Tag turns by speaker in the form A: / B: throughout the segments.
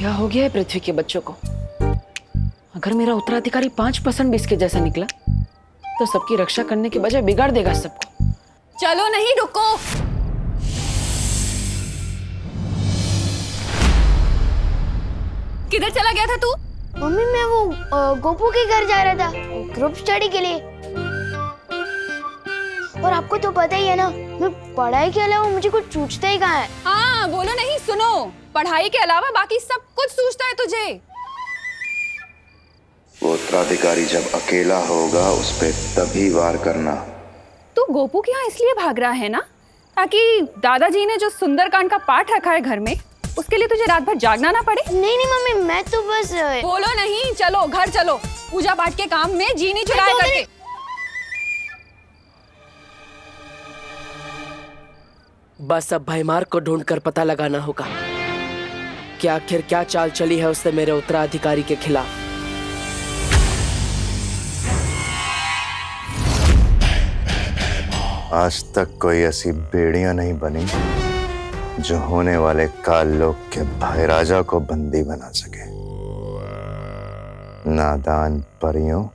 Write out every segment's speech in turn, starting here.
A: क्या हो गया है पृथ्वी के बच्चों को? अगर मेरा उत्तराधिकारी 5% भी इसके जैसा निकला तो सबकी रक्षा करने के बजाय बिगाड़ देगा सबको।
B: चलो नहीं, रुको। किधर चला गया था तू?
C: मम्मी मैं वो गोपू के घर जा रहा था ग्रुप स्टडी के लिए। और आपको तो पता ही है ना, मैं पढ़ाई के अलावा मुझे कुछ सूझता ही कहाँ है।
B: हाँ बोलो नहीं, सुनो। पढ़ाई के अलावा बाकी सब कुछ सूझता है तुझे।
D: वो उत्तराधिकारी जब अकेला होगा उस पे तभी वार करना।
B: तू गोपू के यहाँ इसलिए भाग रहा है ना, ताकि दादाजी ने जो सुंदरकांड का पाठ रखा है घर में, उसके लिए तुझे रात भर जागना ना पड़े।
C: नहीं नहीं मम्मी, मैं तो बस
B: बोलो नहीं, चलो घर चलो। पूजा पाठ के काम में जी नहीं चुराया करके।
E: बस अब भैमार को ढूंढकर पता लगाना होगा कि आखिर क्या चाल चली है उसने मेरे उत्तराधिकारी के खिलाफ।
D: आज तक कोई ऐसी बेड़ियां नहीं बनी जो होने वाले काल लोक के भाई राजा को बंदी बना सके। नादान परियों,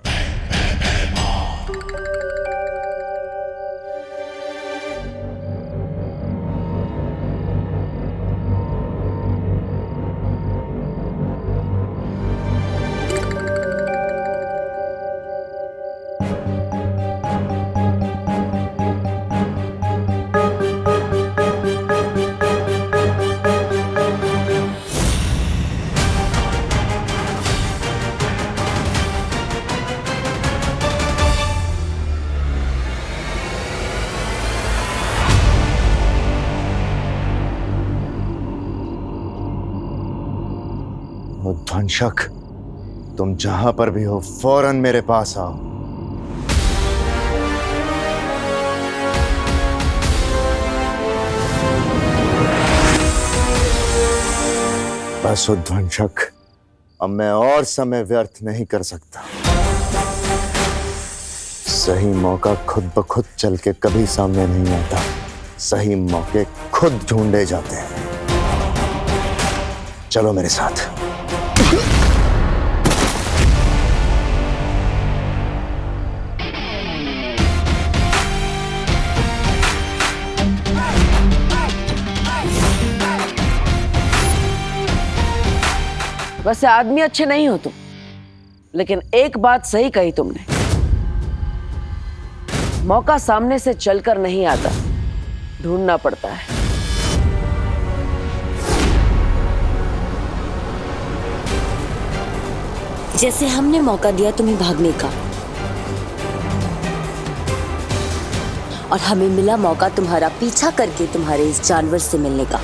D: ध्वंसक, तुम जहां पर भी हो फौरन मेरे पास आओ। बस ध्वंसक, अब मैं और समय व्यर्थ नहीं कर सकता। सही मौका खुद ब खुद चल के कभी सामने नहीं आता, सही मौके खुद ढूंढे जाते हैं। चलो मेरे साथ।
A: वैसे आदमी अच्छे नहीं हो तुम, लेकिन एक बात सही कही तुमने, मौका सामने से चलकर नहीं आता, ढूंढना पड़ता है।
F: जैसे हमने मौका दिया तुम्हें भागने का, और हमें मिला मौका तुम्हारा पीछा करके तुम्हारे इस जानवर से मिलने का।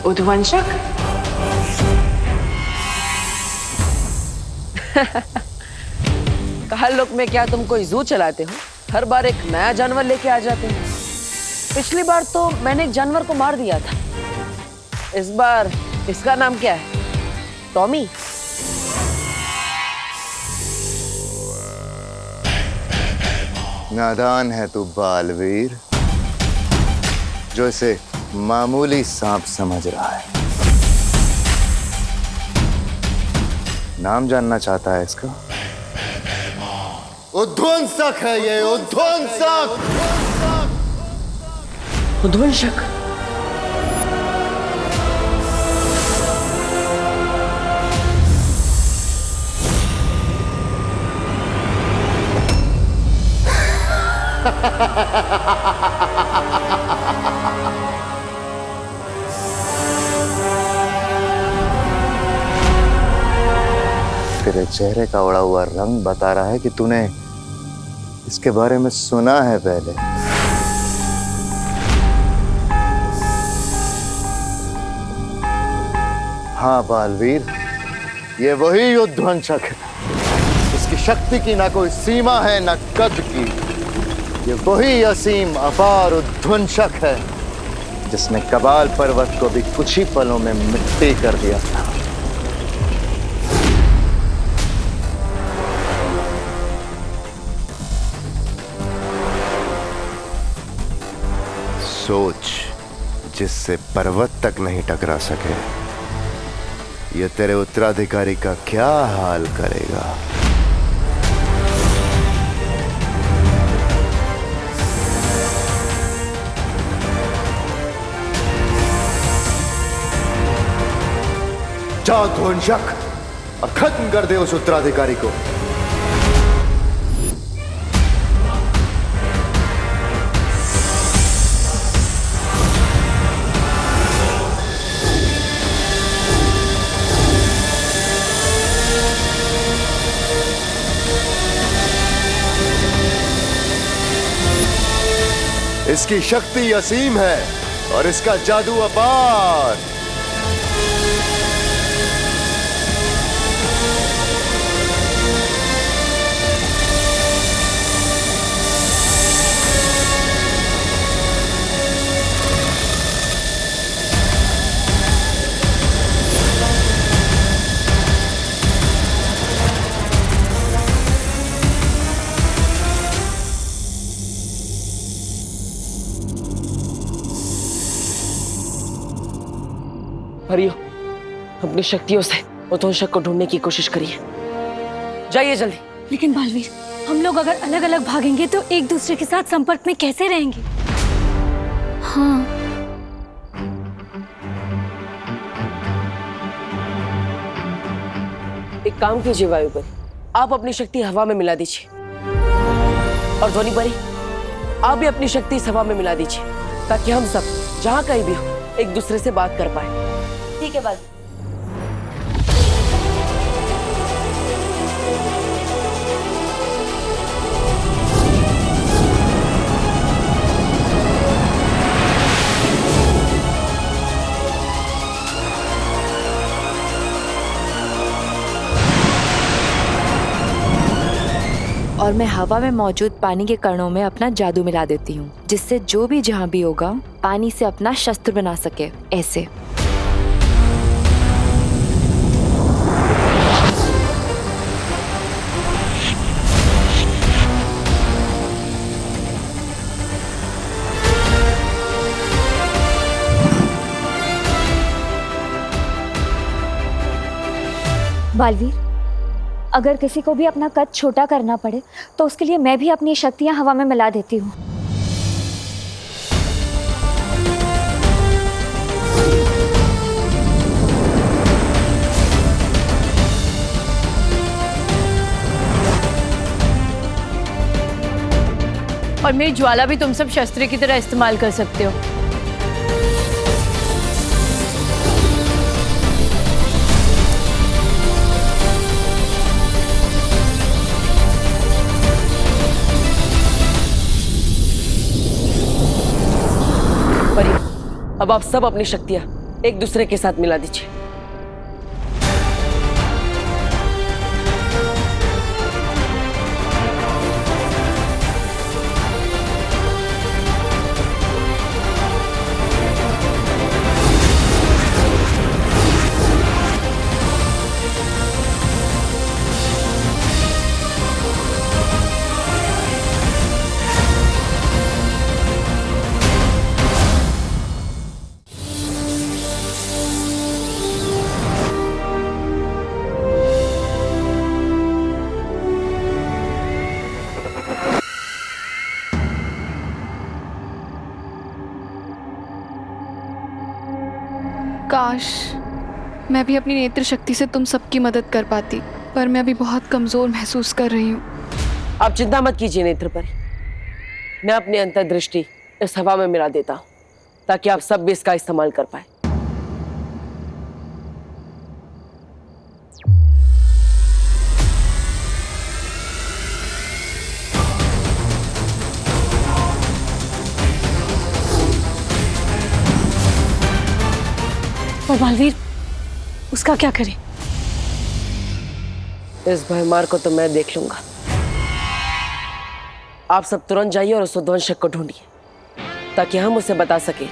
A: उद्वंशक, काल लोक में क्या तुम कोई जू चलाते हो? हर बार एक नया जानवर लेके आ जाते हो। पिछली बार तो मैंने एक जानवर को मार दिया था, इस बार इसका नाम क्या है? टॉमी?
D: नादान है तू बालवीर, जो इसे मामूली सांप समझ रहा है। नाम जानना चाहता है इसका? उध्वंसक है ये, उध्वंसक।
E: उध्वंसक?
D: तेरे चेहरे का उड़ा हुआ रंग बता रहा है कि तूने इसके बारे में सुना है पहले। हाँ बालवीर, ये वही उध्वंसक है। इसकी शक्ति की ना कोई सीमा है ना कद की। ये वही असीम अपार उध्वंसक है जिसने कबाल पर्वत को भी कुछ ही पलों में मिट्टी कर दिया था। सोच, जिससे पर्वत तक नहीं टकरा सके, ये तेरे उत्तराधिकारी का क्या हाल करेगा। जा ध्वंसक और खत्म कर दे उस उत्तराधिकारी को। इसकी शक्ति असीम है और इसका जादू अपार।
E: हरियो, अपनी शक्तियों से उध्वंसक को ढूंढने की कोशिश करिए। जाइए जल्दी।
G: लेकिन बालवीर, हम लोग अगर अलग अलग भागेंगे तो एक दूसरे के साथ संपर्क में कैसे रहेंगे? हाँ।
E: एक काम कीजिए वायुपरी, आप अपनी शक्ति हवा में मिला दीजिए, और ध्वनि परी आप भी अपनी शक्ति इस हवा में मिला दीजिए, ताकि हम सब जहां कहीं भी हो एक दूसरे से बात कर पाए।
F: ठीक है बाल।
H: और मैं हवा में मौजूद पानी के कणों में अपना जादू मिला देती हूँ, जिससे जो भी जहाँ भी होगा पानी से अपना शस्त्र बना सके। ऐसे
G: बालवीर, अगर किसी को भी अपना कद छोटा करना पड़े तो उसके लिए मैं भी अपनी शक्तियां हवा में मिला देती हूँ।
I: और मेरी ज्वाला भी तुम सब शस्त्र की तरह इस्तेमाल कर सकते हो।
E: परी, अब आप सब अपनी शक्तियां एक दूसरे के साथ मिला दीजिए।
J: काश मैं भी अपनी नेत्र शक्ति से तुम सबकी मदद कर पाती, पर मैं अभी बहुत कमजोर महसूस कर रही हूँ।
E: आप चिंता मत कीजिए नेत्र परी, मैं अपनी अंतर्दृष्टि इस हवा में मिला देता हूँ ताकि आप सब भी इसका इस्तेमाल कर पाए।
I: पर बालवीर, उसका क्या करें?
E: इस भयमार को तो मैं देख लूंगा। आप सब तुरंत जाइए और उस उद्वंशक को ढूंढिए ताकि हम उसे बता सके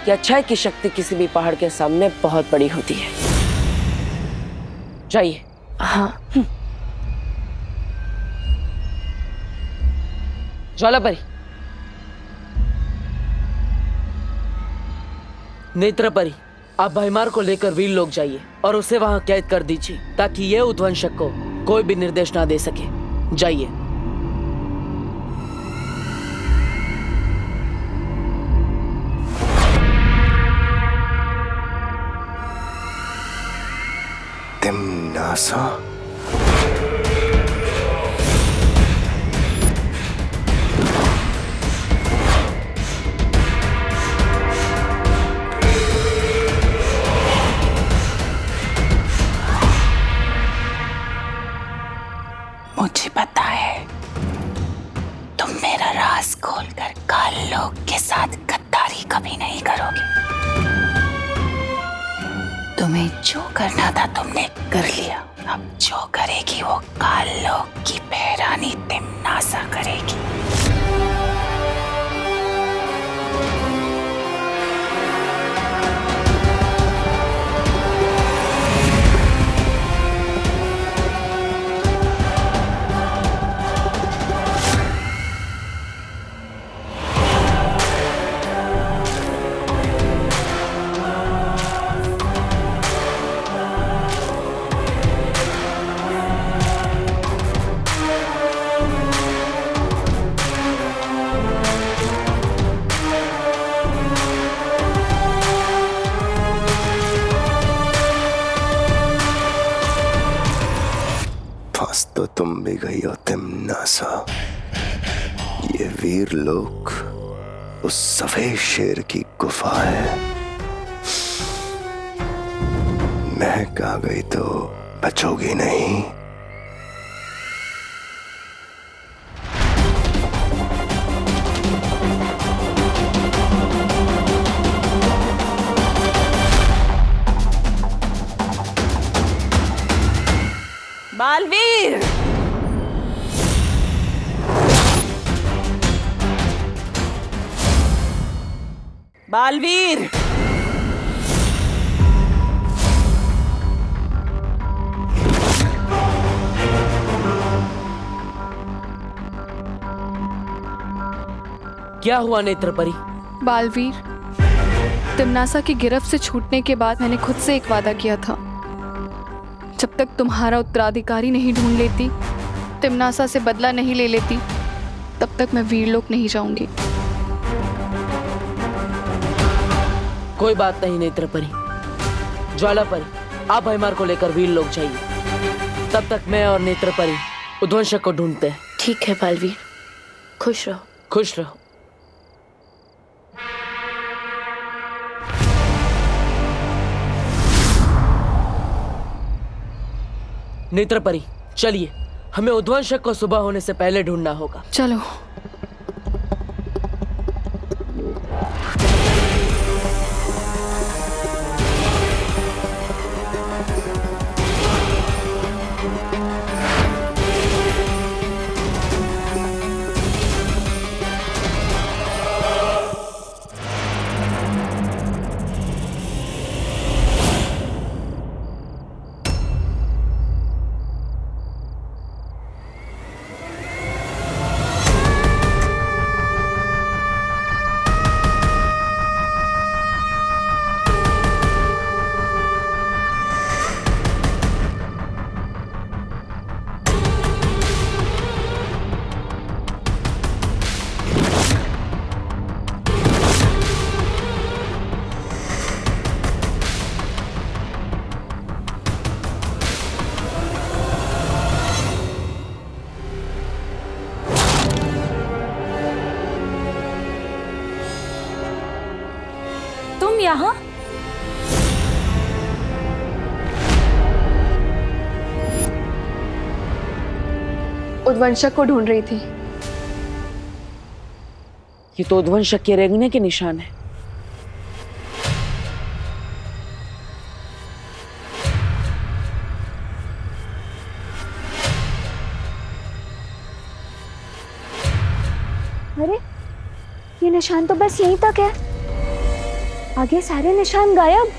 E: कि अच्छाई की शक्ति किसी भी पहाड़ के सामने बहुत बड़ी होती है। जाइए।
H: हाँ।
E: ज्वालापरी, नेत्रपरी, आप भयमार को लेकर वीर लोग जाइए और उसे वहां कैद कर दीजिए ताकि यह उद्वंशक को कोई भी निर्देश ना दे सके। जाइए।
D: तिम्नासा,
K: मुझे पता है तुम मेरा राज खोलकर काल लोक के साथ गद्दारी कभी नहीं करोगे। तुम्हें जो करना था तुमने कर लिया, अब जो करेगी वो काल लोक की बहरानी तिम्नासा करेगी।
D: तो तुम भी गई हो तिम्नासा। ये वीर लोक उस सफेद शेर की गुफा है। महक आ गई तो बचोगी नहीं।
E: बालवीर, बालवीर, क्या हुआ नेत्रपरी?
J: बालवीर, तिम्नासा की गिरफ्त से छूटने के बाद मैंने खुद से एक वादा किया था, जब तक तुम्हारा उत्तराधिकारी नहीं ढूंढ लेती, तिम्नासा से बदला नहीं ले लेती, तब तक मैं वीरलोक नहीं जाऊंगी।
E: कोई बात नहीं नेत्रपरी। ज्वालापरी, आप भयमार को लेकर वीरलोक जाइए। तब तक मैं और नेत्रपरी उद्वंशक को ढूंढते हैं।
H: ठीक है बालवीर, खुश रहो।
E: खुश रहो। नेत्रपरी, चलिए, हमें उद्वंशक को सुबह होने से पहले ढूंढना होगा।
J: चलो।
G: तुम यहाँ?
B: उद्वंशक को ढूंढ रही थी।
A: ये तो उद्वंशक के रेंगने के निशान है।
G: अरे ये निशान तो बस यहीं तक है, आगे सारे निशान गायब।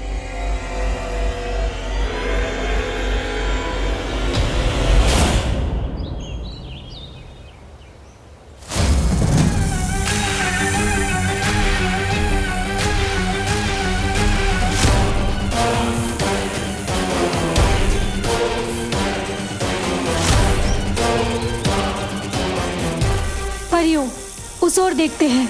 L: परियों, उस ओर देखते हैं।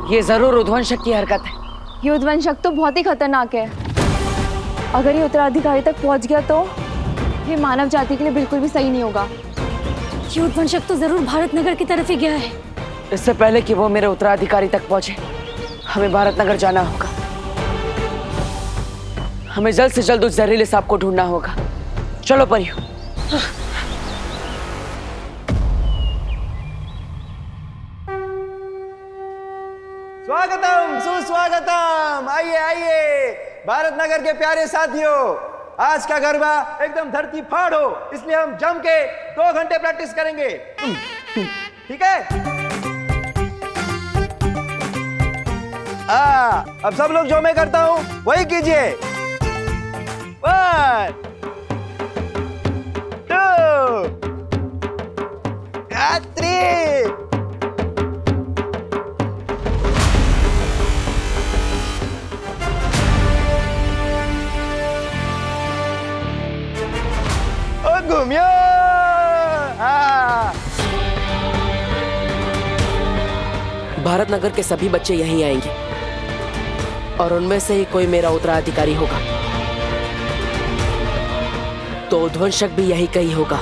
A: ये जरूर उद्वंशक की हरकत है।
B: ये उद्वंशक तो बहुत ही खतरनाक है। अगर ये उत्तराधिकारी तक पहुंच गया तो ये मानव जाति के लिए बिल्कुल भी सही नहीं होगा।
L: ये उद्वंशक तो जरूर भारत नगर की तरफ ही गया है।
A: इससे पहले कि वो मेरे उत्तराधिकारी तक पहुंचे, हमें भारत नगर जाना होगा। हमें जल्द से जल्द उस जहरीले सांप को ढूंढना होगा। चलो परियों।
M: स्वागतम सुस्वागतम, आइए आइए भारत नगर के प्यारे साथियों। आज का गरबा एकदम धरती फाड़ हो, इसलिए हम जम के 2 घंटे प्रैक्टिस करेंगे। ठीक है? अब सब लोग जो मैं करता हूं वही कीजिए। 1 2 3। घूमियो।
E: भारत नगर के सभी बच्चे यहीं आएंगे और उनमें से ही कोई मेरा उत्तराधिकारी होगा। तो उद्वंशक भी यही कहीं होगा।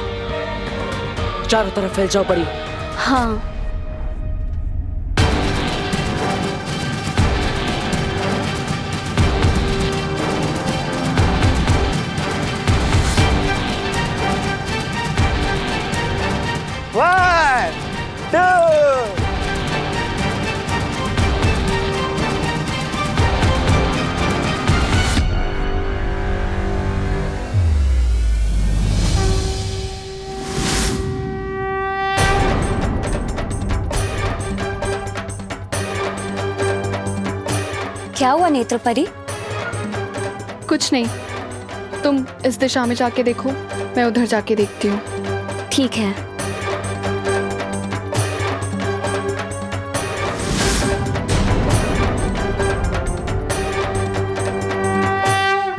E: चारों तरफ फैल जाओ परियों।
L: हाँ।
G: क्या हुआ नेत्रपरी?
J: कुछ नहीं, तुम इस दिशा में जाके देखो, मैं उधर जाके देखती हूँ।
G: ठीक है।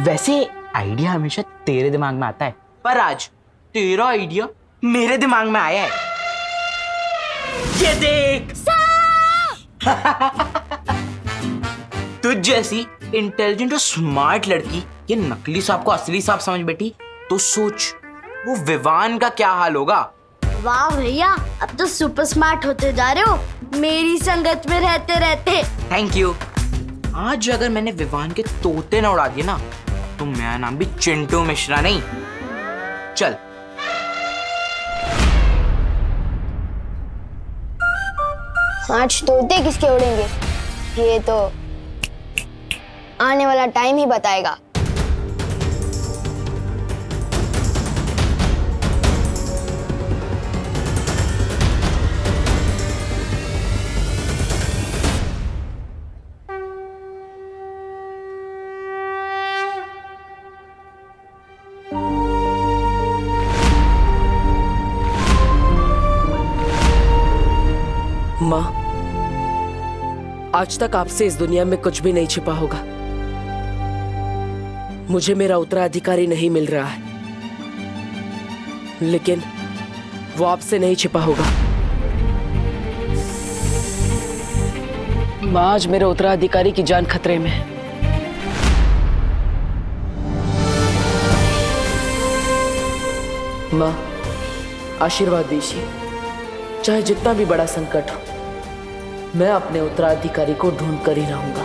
N: वैसे आइडिया हमेशा तेरे दिमाग में आता है, पर आज तेरा आइडिया मेरे दिमाग में आया है। ये देख तुझ जैसी इंटेलिजेंट और स्मार्ट लड़की ये नकली सांप को असली सांप समझ बैठी, तो सोच वो विवान का क्या हाल होगा।
C: वाह भैया, अब तो सुपर स्मार्ट होते जा रहे हो मेरी संगत में रहते रहते।
N: Thank you. आज अगर मैंने विवान के तोते न उड़ा दिए ना, तो मेरा नाम भी चिंटू मिश्रा नहीं। चल
C: आज तोते किसके उड़ेंगे ये तो आने वाला टाइम ही बताएगा।
E: आज तक आपसे इस दुनिया में कुछ भी नहीं छिपा होगा। मुझे मेरा उत्तराधिकारी नहीं मिल रहा है, लेकिन वो आपसे नहीं छिपा होगा। माँ, आज मेरे उत्तराधिकारी की जान खतरे में है। माँ, आशीर्वाद दीजिए। चाहे जितना भी बड़ा संकट हो, मैं अपने उत्तराधिकारी को ढूंढ कर ही रहूंगा।